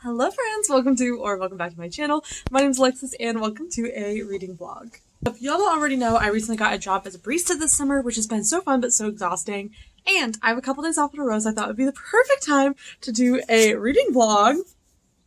Hello friends, welcome back to my channel. My name is Alexis and welcome to a reading vlog. If y'all don't already know, I recently got a job as a barista this summer, which has been so fun but so exhausting. And I have a couple days off in a row, so I thought it would be the perfect time to do a reading vlog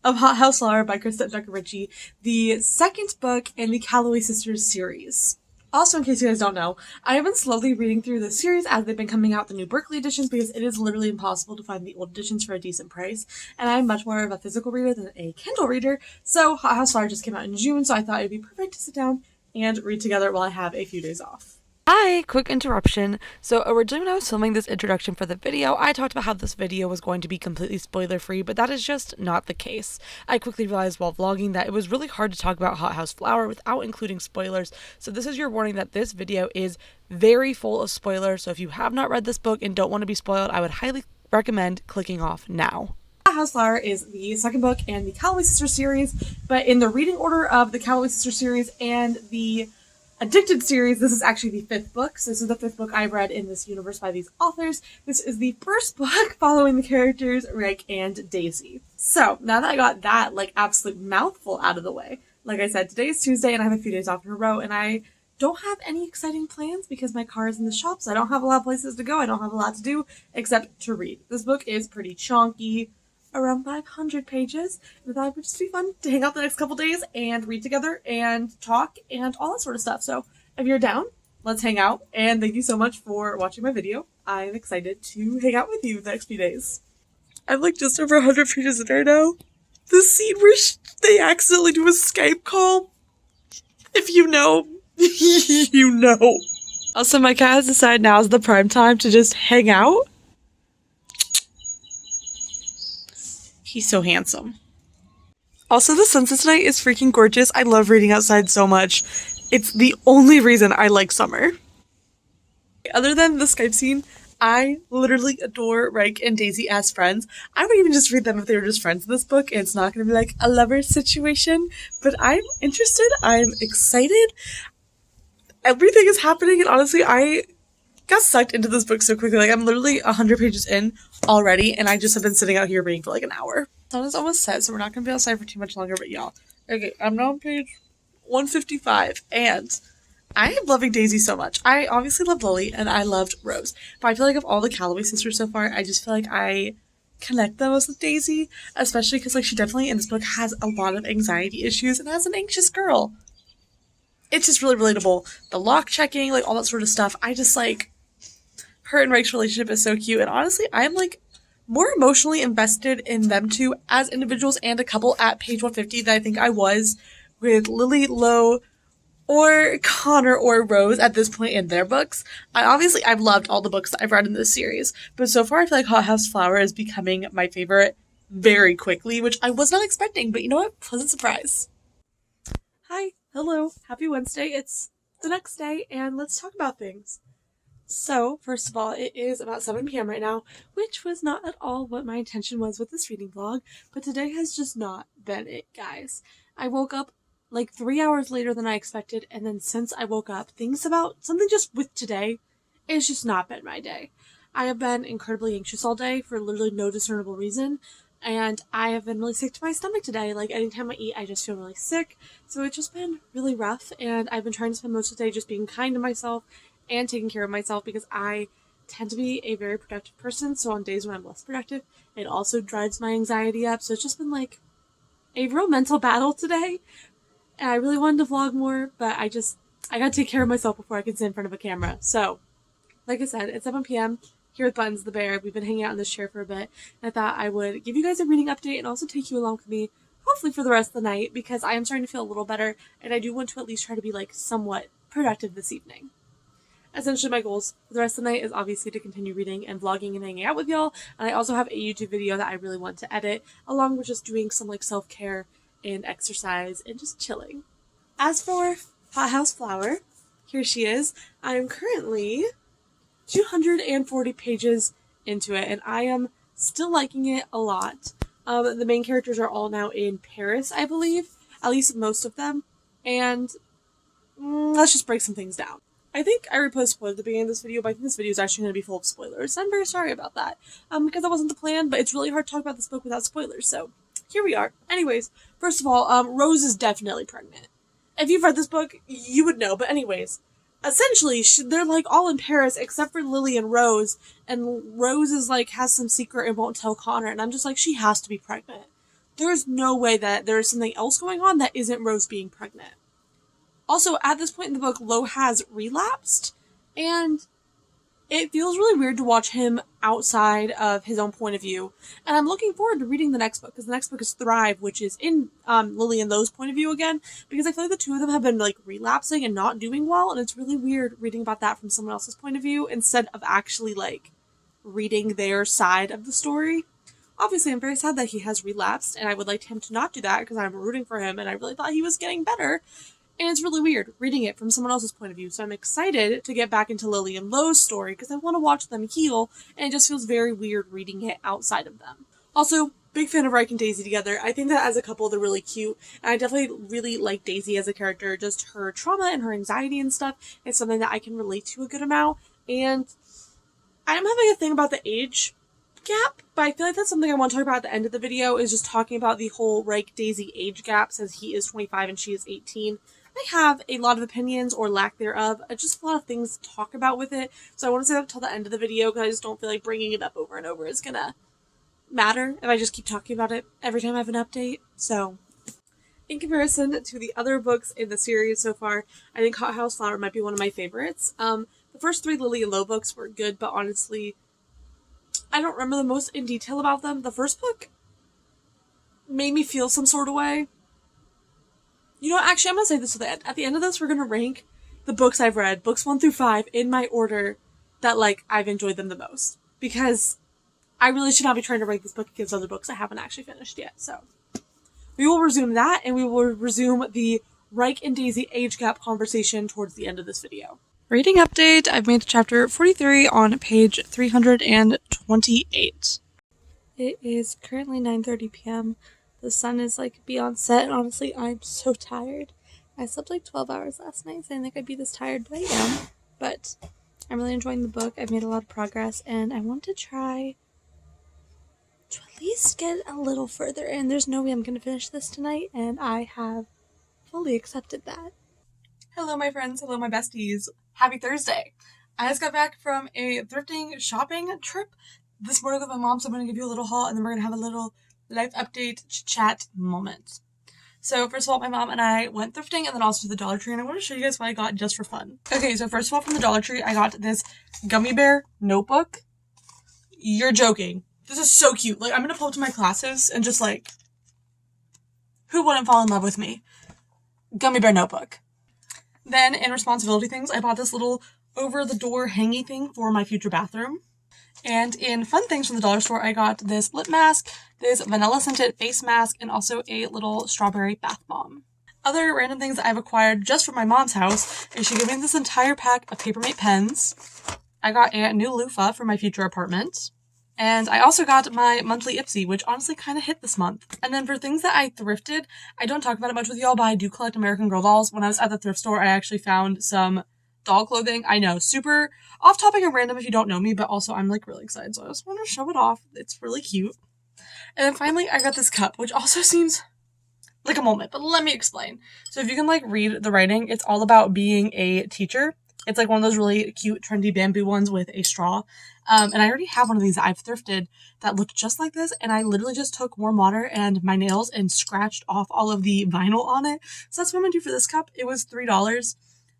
of Hothouse Flower by Krista and Ritchie, the second book in the Calloway sisters series. Also, in case you guys don't know, I have been slowly reading through the series as they've been coming out, the new Berkeley editions, because it is literally impossible to find the old editions for a decent price, and I'm much more of a physical reader than a Kindle reader, so Hothouse Flower just came out in June, so I thought it would be perfect to sit down and read together while I have a few days off. Hi, quick interruption. So originally when I was filming this introduction for the video, I talked about how this video was going to be completely spoiler free, but that is just not the case. I quickly realized while vlogging that it was really hard to talk about Hothouse Flower without including spoilers, so this is your warning that this video is very full of spoilers, so if you have not read this book and don't want to be spoiled, I would highly recommend clicking off now. Hothouse Flower is the second book in the Calloway Sisters series, but in the reading order of the Calloway Sisters series and the Addicted series, this is actually the fifth book. So this is the fifth book I've read in this universe by these authors. This is the first book following the characters Rick and Daisy. So now that I got that absolute mouthful out of the way, like I said, today is Tuesday and I have a few days off in a row and I don't have any exciting plans because my car is in the shop, so I don't have a lot of places to go. I don't have a lot to do except to read. This book is pretty chunky, around 500 pages, and I thought it would just be fun to hang out the next couple days and read together and talk and all that sort of stuff. So if you're down, let's hang out, and thank you so much for watching my video. I'm excited to hang out with you the next few days. I'm just over 100 pages in there now. The scene where they accidentally do a Skype call. If you know, you know. Also, my cat has decided now is the prime time to just hang out. He's so handsome. Also, the sunset tonight is freaking gorgeous. I love reading outside so much. It's the only reason I like summer. Other than the Skype scene, I literally adore Rick and Daisy as friends. I would even just read them if they were just friends in this book, and it's not going to be like a lover situation. But I'm interested. I'm excited. Everything is happening, and honestly, I got sucked into this book so quickly. I'm literally 100 pages in already, and I just have been sitting out here reading for an hour. The sun is almost set, so we're not going to be outside for too much longer, but y'all. Okay, I'm now on page 155, and I am loving Daisy so much. I obviously loved Lily, and I loved Rose, but I feel like of all the Calloway sisters so far, I just feel like I connect the most with Daisy, especially because she definitely in this book has a lot of anxiety issues, and as an anxious girl, it's just really relatable. The lock checking, all that sort of stuff, I just her and Rick's relationship is so cute, and honestly, I'm more emotionally invested in them two as individuals and a couple at page 150 than I think I was with Lily, Lo, or Connor or Rose at this point in their books. I've loved all the books that I've read in this series, but so far I feel like Hothouse Flower is becoming my favorite very quickly, which I was not expecting, but you know what? Pleasant surprise. Hi, hello, happy Wednesday. It's the next day, and let's talk about things. So, first of all, it is about 7 p.m. right now, which was not at all what my intention was with this reading vlog, but today has just not been it, guys. I woke up 3 hours later than I expected, and then since I woke up, things about something just with today, it's just not been my day. I have been incredibly anxious all day for literally no discernible reason, and I have been really sick to my stomach today. Anytime I eat, I just feel really sick, so it's just been really rough, and I've been trying to spend most of the day just being kind to myself and taking care of myself because I tend to be a very productive person, so on days when I'm less productive, it also drives my anxiety up, so it's just been a real mental battle today, and I really wanted to vlog more, but I gotta take care of myself before I can sit in front of a camera. So, like I said, it's 7 p.m. here with Buttons the Bear. We've been hanging out in this chair for a bit, and I thought I would give you guys a reading update and also take you along with me, hopefully for the rest of the night, because I am starting to feel a little better, and I do want to at least try to be somewhat productive this evening. Essentially, my goals for the rest of the night is obviously to continue reading and vlogging and hanging out with y'all, and I also have a YouTube video that I really want to edit, along with just doing some self-care and exercise and just chilling. As for Hothouse Flower, here she is. I am currently 240 pages into it, and I am still liking it a lot. The main characters are all now in Paris, I believe, at least most of them, and let's just break some things down. I think I reposed spoilers at the beginning of this video, but I think this video is actually going to be full of spoilers. I'm very sorry about that, because that wasn't the plan, but it's really hard to talk about this book without spoilers, so here we are. Anyways, first of all, Rose is definitely pregnant. If you've read this book, you would know. But anyways, essentially, they're like all in Paris except for Lily and Rose. And Rose is like, has some secret and won't tell Connor. And I'm just like, she has to be pregnant. There's no way that there's something else going on that isn't Rose being pregnant. Also, at this point in the book, Lo has relapsed. And it feels really weird to watch him outside of his own point of view. And I'm looking forward to reading the next book, because the next book is Thrive, which is in Lily and Lo's point of view again, because I feel like the two of them have been like relapsing and not doing well, and it's really weird reading about that from someone else's point of view instead of actually like reading their side of the story. Obviously, I'm very sad that he has relapsed, and I would like him to not do that because I'm rooting for him and I really thought he was getting better. And it's really weird reading it from someone else's point of view. So I'm excited to get back into Lily and Lo's story because I want to watch them heal, and it just feels very weird reading it outside of them. Also, big fan of Ryke and Daisy together. I think that as a couple, they're really cute. And I definitely really like Daisy as a character. Just her trauma and her anxiety and stuff is something that I can relate to a good amount. And I'm having a thing about the age gap, but I feel like that's something I want to talk about at the end of the video, is just talking about the whole Ryke-Daisy age gap, since he is 25 and she is 18. I have a lot of opinions, or lack thereof, just a lot of things to talk about with it, so I want to say that until the end of the video, because I just don't feel like bringing it up over and over is gonna matter if I just keep talking about it every time I have an update. So, in comparison to the other books in the series so far, I think Hothouse Flower might be one of my favorites. The first 3 Lily and Lo books were good, but honestly, I don't remember the most in detail about them. The first book made me feel some sort of way. You know what, actually, I'm going to say this to the end. At the end of this, we're going to rank the books I've read, books 1 through 5, in my order that, like, I've enjoyed them the most. Because I really should not be trying to rank this book against other books I haven't actually finished yet. So, we will resume that, and we will resume the Ryke and Daisy age gap conversation towards the end of this video. Reading update, I've made chapter 43 on page 328. It is currently 9:30 p.m. The sun is like beyond set, and honestly, I'm so tired. I slept like 12 hours last night, so I didn't think I'd be this tired, but I am. But I'm really enjoying the book. I've made a lot of progress, and I want to try to at least get a little further in. There's no way I'm going to finish this tonight, and I have fully accepted that. Hello, my friends. Hello, my besties. Happy Thursday. I just got back from a thrifting shopping trip this morning with my mom, so I'm going to give you a little haul, and then we're going to have a little life update chat moment. So first of all, my mom and I went thrifting and then also to the Dollar Tree, and I want to show you guys what I got just for fun. Okay, so first of all, from the Dollar Tree, I got this gummy bear notebook. You're joking. This is so cute. Like, I'm going to pull up to my classes and just like, who wouldn't fall in love with me? Gummy bear notebook. Then in responsibility things, I bought this little over the door hangy thing for my future bathroom. And in fun things from the dollar store, I got this lip mask, this vanilla scented face mask, and also a little strawberry bath bomb. Other random things that I've acquired just from my mom's house is she gave me this entire pack of Papermate pens. I got a new loofah for my future apartment. And I also got my monthly Ipsy, which honestly kind of hit this month. And then for things that I thrifted, I don't talk about it much with y'all, but I do collect American Girl dolls. When I was at the thrift store, I actually found some doll clothing. I know, super off topic and random if you don't know me, but also I'm like really excited, so I just want to show it off. It's really cute. And then finally, I got this cup, which also seems like a moment, but let me explain. So if you can like read the writing, it's all about being a teacher. It's like one of those really cute, trendy bamboo ones with a straw. And I already have one of these that I've thrifted that looked just like this, and I literally just took warm water and my nails and scratched off all of the vinyl on it. So that's what I'm gonna do for this cup. It was $3.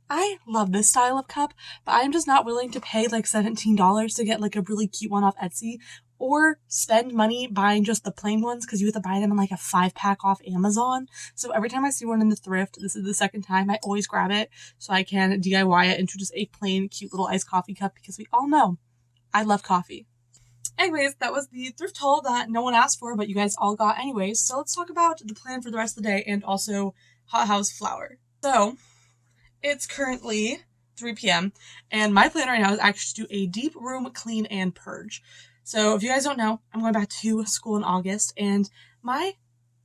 I love this style of cup, but I'm just not willing to pay like $17 to get like a really cute one off Etsy, or spend money buying just the plain ones because you have to buy them in like a 5-pack off Amazon. So every time I see one in the thrift, this is the second time, I always grab it so I can DIY it into just a plain cute little iced coffee cup, because we all know I love coffee. Anyways, that was the thrift haul that no one asked for, but you guys all got anyways. So let's talk about the plan for the rest of the day and also Hothouse Flower. So it's currently 3 p.m. and my plan right now is actually to do a deep room clean and purge. So if you guys don't know, I'm going back to school in August, and my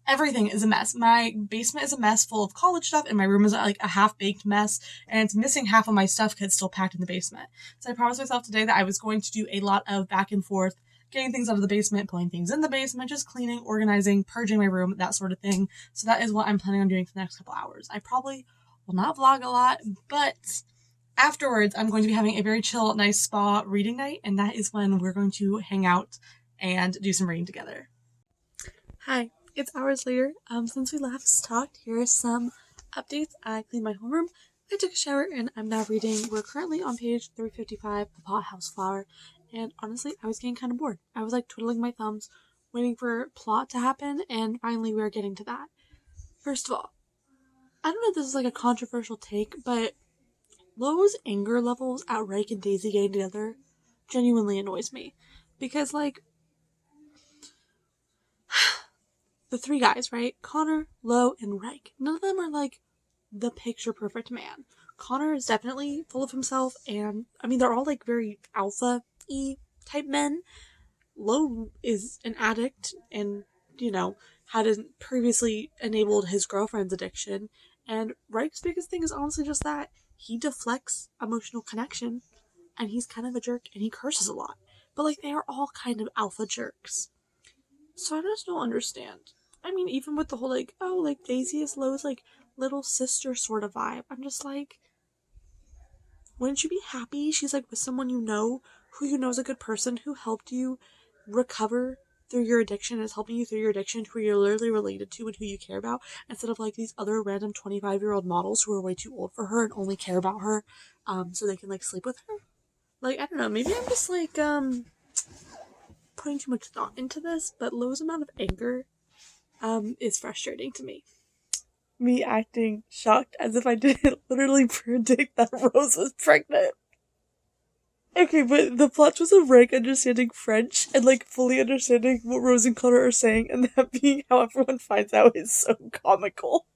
everything is a mess. My basement is a mess full of college stuff, and my room is like a half-baked mess, and it's missing half of my stuff because it's still packed in the basement. So I promised myself today that I was going to do a lot of back and forth getting things out of the basement, pulling things in the basement, just cleaning, organizing, purging my room, that sort of thing. So that is what I'm planning on doing for the next couple hours. I probably will not vlog a lot, but afterwards I'm going to be having a very chill, nice spa reading night, and that is when we're going to hang out and do some reading together. Hi, it's hours later. Since we last talked, here are some updates. I cleaned my homeroom, I took a shower, and I'm now reading. We're currently on page 355 of Hothouse Flower, and honestly, I was getting kind of bored. I was like twiddling my thumbs, waiting for plot to happen, and finally we are getting to that. First of all, I don't know if this is like a controversial take, but Lo's anger levels at Reich and Daisy getting together genuinely annoys me. Because, like, the three guys, right? Connor, Lo, and Reich. None of them are, like, the picture-perfect man. Connor is definitely full of himself, and, I mean, they're all, like, very alpha-y type men. Lo is an addict, and, you know, hadn't previously enabled his girlfriend's addiction, and Reich's biggest thing is honestly just that. He deflects emotional connection, and he's kind of a jerk, and he curses a lot. But, like, they are all kind of alpha jerks. So I just don't understand. I mean, even with the whole, like, oh, like, Daisy is Lo's, like, little sister sort of vibe. I'm just like, wouldn't you be happy she's, like, with someone you know, who you know is a good person, who helped you recover through your addiction, is helping you through your addiction, who you're literally related to and who you care about, instead of, like, these other random 25-year-old models who are way too old for her and only care about her, so they can, like, sleep with her? Like, I don't know, maybe I'm just, like, putting too much thought into this, but Lo's amount of anger is frustrating to me. Me acting shocked as if I didn't literally predict that Rose was pregnant. Okay, but the plot was of Rick understanding French and, like, fully understanding what Rose and Connor are saying, and that being how everyone finds out is so comical.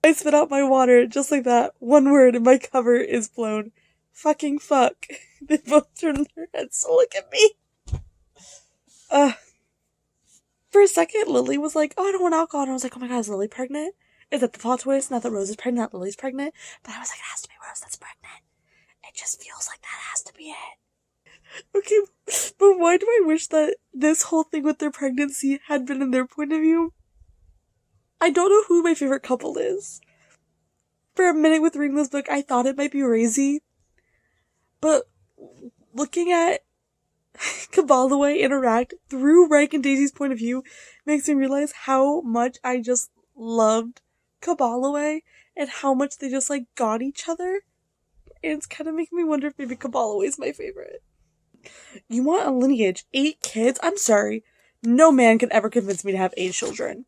I spit out my water just like that. One word and my cover is blown. Fucking fuck. They both turn their heads to look at me. For a second, Lily was like, oh, I don't want alcohol. And I was like, oh my god, is Lily pregnant? Is that the plot twist? Not that Rose is pregnant, not Lily's pregnant. But I was like, it has to be Rose that's pregnant. It just feels like that has to be it. Okay, but why do I wish that this whole thing with their pregnancy had been in their point of view? I don't know who my favorite couple is. For a minute with reading this book, I thought it might be Razy. But looking at Calloway interact through Reich and Daisy's point of view makes me realize how much I just loved Calloway and how much they just, like, got each other. And it's kind of making me wonder if maybe Calloway's my favorite. You want a lineage? 8 kids? I'm sorry. No man could ever convince me to have 8 children.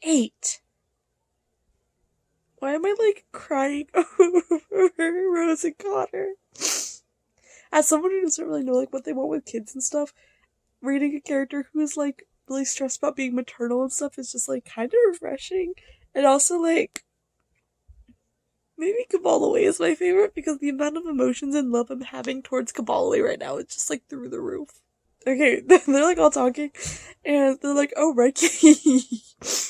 8. Why am I, like, crying over Rose and Connor? As someone who doesn't really know, like, what they want with kids and stuff, reading a character who's, like, really stressed about being maternal and stuff is just, like, kind of refreshing. And also, like, maybe Calloway is my favorite because the amount of emotions and love I'm having towards Calloway right now is just, like, through the roof. Okay, they're, like, all talking, and they're like, oh, Reiki,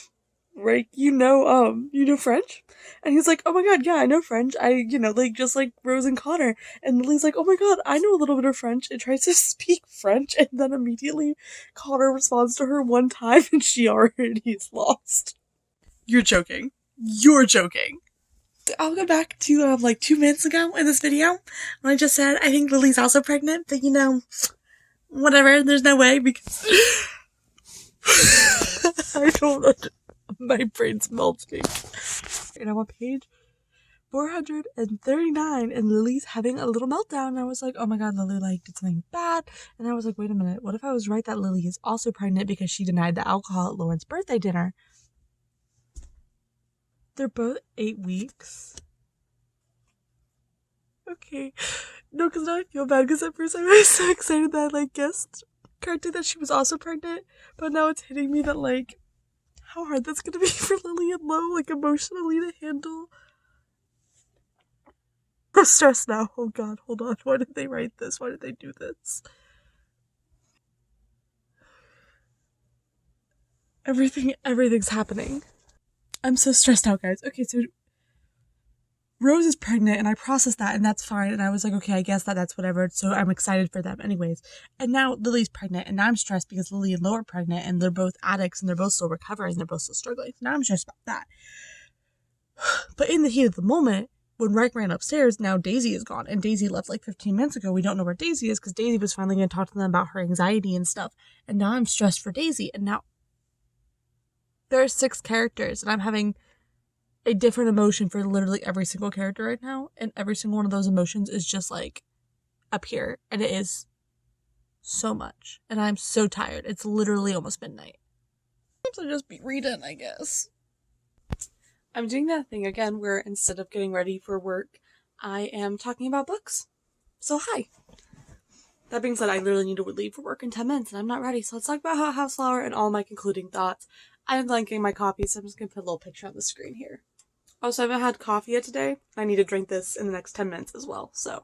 Reiki, you know French? And he's like, oh my god, yeah, I know French. Like, just like Rose and Connor. And Lily's like, oh my god, I know a little bit of French, and tries to speak French, and then immediately Connor responds to her one time, and she already is lost. You're joking. You're joking. I'll go back to, like, 2 minutes ago in this video, when I just said, I think Lily's also pregnant, but, you know, whatever, there's no way, because I don't know. My brain's melting. And I'm on page 439, and Lily's having a little meltdown, and I was like, oh my god, Lily, like, did something bad? And I was like, wait a minute, what if I was right that Lily is also pregnant because she denied the alcohol at Lauren's birthday dinner? They're both 8 weeks. Okay. No, because now I feel bad, because at first I was so excited that I, like, guessed correctly that she was also pregnant, but now it's hitting me that, like, how hard that's gonna be for Lily and Lo, like, emotionally to handle. I'm stressed now. Oh god, hold on. Why did they write this? Why did they do this? Everything's happening. I'm so stressed out, guys. Okay, so Rose is pregnant, and I processed that, and that's fine. And I was like, okay, I guess that's whatever. So I'm excited for them anyways. And now Lily's pregnant, and now I'm stressed because Lily and Lo are pregnant, and they're both addicts, and they're both still recovering, and they're both still struggling. So now I'm stressed about that. But in the heat of the moment, when Reich ran upstairs, now Daisy is gone, and Daisy left like 15 minutes ago. We don't know where Daisy is because Daisy was finally going to talk to them about her anxiety and stuff. And now I'm stressed for Daisy, and now there are 6 characters, and I'm having a different emotion for literally every single character right now, and every single one of those emotions is just like up here, and it is so much, and I'm so tired. It's literally almost midnight. So just be reading, I guess. I'm doing that thing again where instead of getting ready for work, I am talking about books. So hi. That being said, I literally need to leave for work in 10 minutes, and I'm not ready, so let's talk about Hothouse Flower and all my concluding thoughts. I'm linking my coffee, so I'm just going to put a little picture on the screen here. Also, I haven't had coffee yet today. I need to drink this in the next 10 minutes as well, so.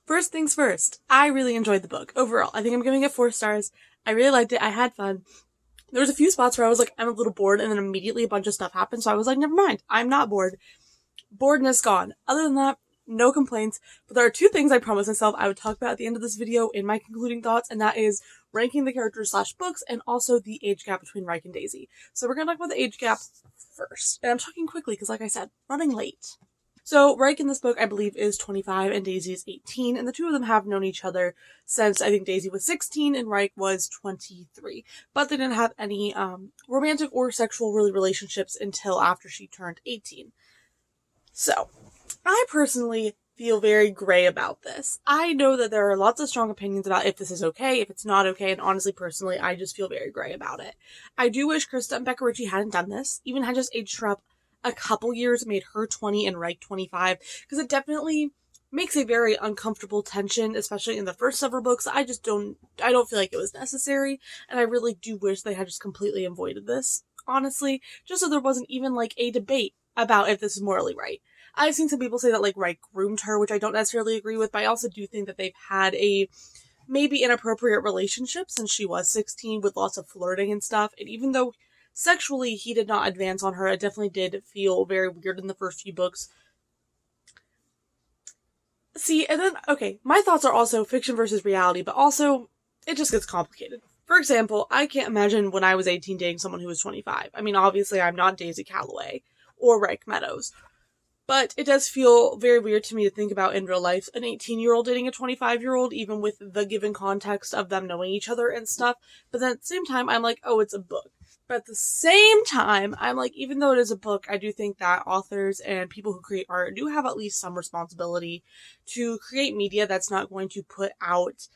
First things first, I really enjoyed the book. Overall, I think I'm giving it 4 stars. I really liked it. I had fun. There was a few spots where I was like, I'm a little bored, and then immediately a bunch of stuff happened, so I was like, never mind. I'm not bored. Boredness gone. Other than that, no complaints. But there are 2 things I promised myself I would talk about at the end of this video in my concluding thoughts, and that is ranking the characters / books, and also the age gap between Reich and Daisy. So we're going to talk about the age gap first. And I'm talking quickly because, like I said, running late. So Reich in this book, I believe, is 25 and Daisy is 18, and the 2 of them have known each other since I think Daisy was 16 and Reich was 23. But they didn't have any romantic or sexual relationships until after she turned 18. So, I personally feel very gray about this. I know that there are lots of strong opinions about if this is okay, if it's not okay, and honestly, personally, I just feel very gray about it. I do wish Krista and Becca Ritchie hadn't done this, even had just aged her up a couple years, made her 20 and Reich 25, because it definitely makes a very uncomfortable tension, especially in the first several books. I don't feel like it was necessary, and I really do wish they had just completely avoided this, honestly, just so there wasn't even like a debate about if this is morally right. I've seen some people say that like Reich groomed her, which I don't necessarily agree with, but I also do think that they've had a maybe inappropriate relationship since she was 16 with lots of flirting and stuff, and even though sexually he did not advance on her, it definitely did feel very weird in the first few books. See, and then, okay, my thoughts are also fiction versus reality, but also it just gets complicated. For example, I can't imagine when I was 18 dating someone who was 25. I mean, obviously I'm not Daisy Calloway or Reich Meadows, but it does feel very weird to me to think about in real life an 18-year-old dating a 25-year-old, even with the given context of them knowing each other and stuff. But then at the same time, I'm like, oh, it's a book. But at the same time, I'm like, even though it is a book, I do think that authors and people who create art do have at least some responsibility to create media that's not going to put out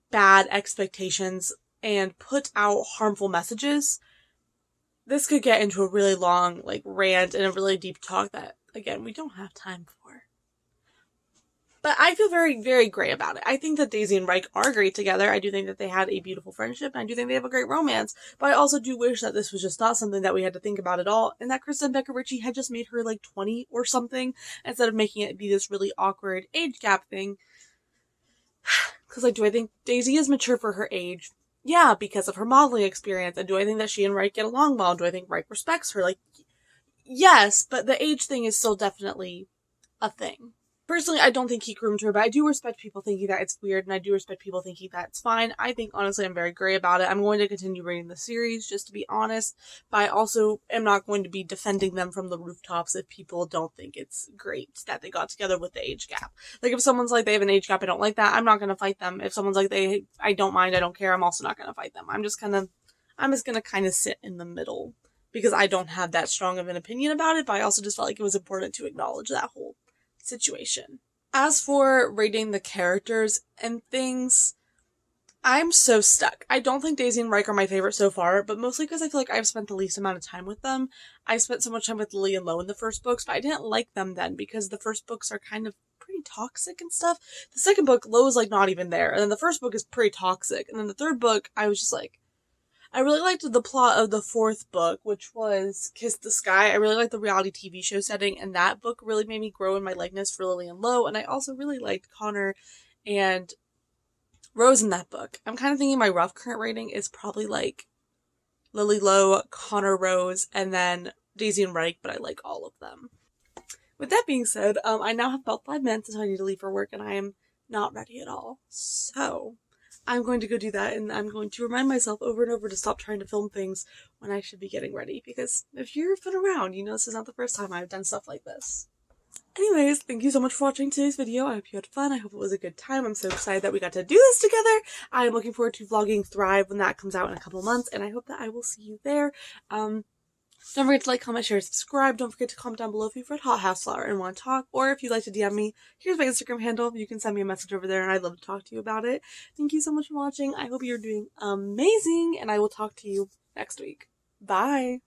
bad expectations and put out harmful messages. This could get into a really long, like, rant and a really deep talk that, again, we don't have time for. But I feel very, very gray about it. I think that Daisy and Reich are great together. I do think that they had a beautiful friendship, and I do think they have a great romance. But I also do wish that this was just not something that we had to think about at all, and that Krista and Becca Ritchie had just made her, like, 20 or something, instead of making it be this really awkward age gap thing. Because, like, do I think Daisy is mature for her age? Yeah, because of her modeling experience. And do I think that she and Reich get along well? Do I think Reich respects her? Like, yes, but the age thing is still definitely a thing. Personally, I don't think he groomed her, but I do respect people thinking that it's weird, and I do respect people thinking that it's fine. I think, honestly, I'm very gray about it. I'm going to continue reading the series, just to be honest, but I also am not going to be defending them from the rooftops if people don't think it's great that they got together with the age gap. Like, if someone's like, they have an age gap, I don't like that, I'm not going to fight them. If someone's like, I don't mind, I don't care, I'm also not going to fight them. I'm just going to kind of sit in the middle, because I don't have that strong of an opinion about it, but I also just felt like it was important to acknowledge that whole situation. As for rating the characters and things, I'm so stuck. I don't think Daisy and Reich are my favorite so far, but mostly because I feel like I've spent the least amount of time with them. I spent so much time with Lily and Lo in the first books, but I didn't like them then because the first books are kind of pretty toxic and stuff. The second book, Lo's like not even there, and then the first book is pretty toxic, and then the third book, I was just like, I really liked the plot of the fourth book, which was Kiss the Sky. I really liked the reality TV show setting, and that book really made me grow in my likeness for Lily and Lo, and I also really liked Connor and Rose in that book. I'm kind of thinking my rough current rating is probably like Lily, Lo, Connor, Rose, and then Daisy and Reich, but I like all of them. With that being said, I now have about 5 minutes until I need to leave for work, and I am not ready at all. So I'm going to go do that, and I'm going to remind myself over and over to stop trying to film things when I should be getting ready, because if you've been around, you know this is not the first time I've done stuff like this. Anyways, thank you so much for watching today's video. I hope you had fun. I hope it was a good time. I'm so excited that we got to do this together. I am looking forward to vlogging Thrive when that comes out in a couple months, and I hope that I will see you there. Don't forget to like, comment, share, subscribe. Don't forget to comment down below if you've read Hothouse Flower and want to talk, or if you'd like to DM me, here's my Instagram handle. You can send me a message over there, and I'd love to talk to you about it. Thank you so much for watching. I hope you're doing amazing, and I will talk to you next week. Bye!